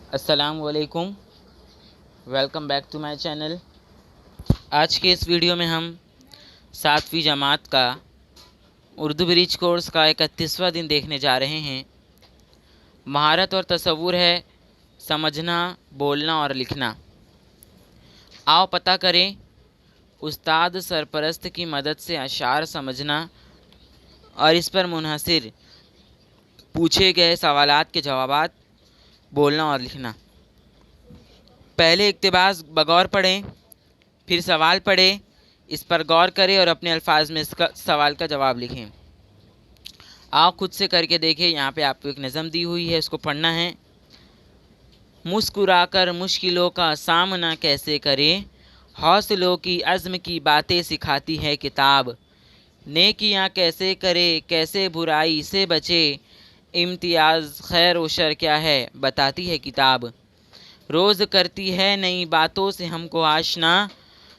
अस्सलाम वालेकुम, welcome back to my channel. आज के इस वीडियो में हम 7वीं जमात का उर्दू ब्रिज कोर्स का 31वां दिन देखने जा रहे हैं। महारत और तसव्वुर है समझना, बोलना और लिखना। आओ पता करें उस्ताद सरपरस्त की मदद से अशार समझना और इस पर मुनहसिर पूछे गए सवालात के जवाबात बोलना और लिखना। पहले इक्तिबास बगौर पढ़ें, फिर सवाल पढ़ें, इस पर गौर करें और अपने अल्फाज में इसका सवाल का जवाब लिखें। आप खुद से करके देखें। यहाँ पे आपको एक नज़म दी हुई है, इसको पढ़ना है। मुस्कुराकर मुश्किलों का सामना कैसे करें, हौसलों की अज़्म की बातें सिखाती है किताब। नेकियां कैसे करे, कैसे बुराई से बचे, इम्तियाज़ खैर व शर क्या है बताती है किताब। रोज़ करती है नई बातों से हमको आशना,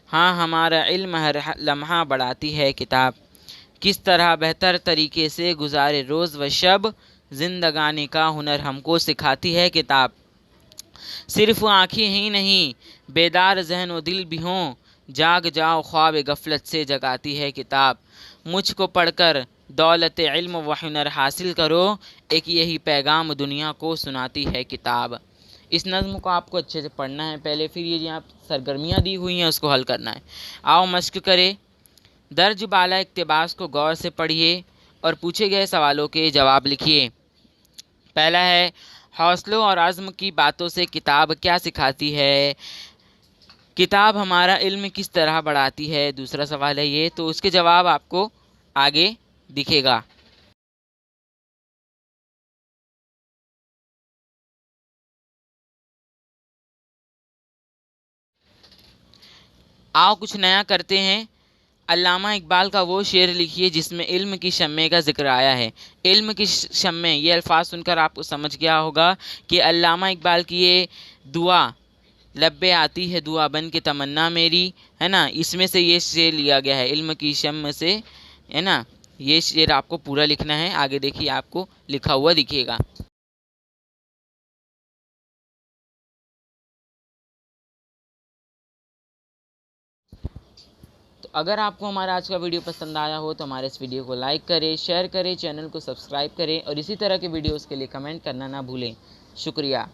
हाँ हमारा इल्म हर लम्हा बढ़ाती है किताब। किस तरह बेहतर तरीके से गुजारे रोज़ व शब, जिंदगानी का हुनर हमको सिखाती है किताब। सिर्फ आँखें ही नहीं बेदार जहन व दिल भी हों, जाग जाओ ख्वाब गफलत से जगाती है किताब। मुझको पढ़कर दौलत इल्म व हुनर हासिल करो, एक यही पैगाम दुनिया को सुनाती है किताब। इस नज़्म को आपको अच्छे से पढ़ना है पहले, फिर ये यहाँ सरगर्मियाँ दी हुई हैं उसको हल करना है। आओ मश्क करें। दर्ज बाला इक्तिबास को गौर से पढ़िए और पूछे गए सवालों के जवाब लिखिए। पहला है, हौसलों और आज़्म की बातों से किताब क्या सिखाती है, किताब हमारा इल्म किस तरह बढ़ाती है। दूसरा सवाल है ये, तो उसके जवाब आपको आगे दिखेगा। आओ कुछ नया करते हैं। अल्लामा इकबाल का वो शेर लिखिए जिसमें इल्म की शम्मे का जिक्र आया है। इल्म की शम्मे, ये अल्फाज सुनकर आपको समझ गया होगा कि अल्लामा इकबाल की ये दुआ, लब्बे आती है दुआ बन के तमन्ना मेरी, है ना, इसमें से ये शेर लिया गया है, इल्म की शम्म से, है ना। ये शेर आपको पूरा लिखना है। आगे देखिए आपको लिखा हुआ दिखेगा। तो अगर आपको हमारा आज का वीडियो पसंद आया हो तो हमारे इस वीडियो को लाइक करें, शेयर करें, चैनल को सब्सक्राइब करें और इसी तरह के वीडियोस के लिए कमेंट करना ना भूलें। शुक्रिया।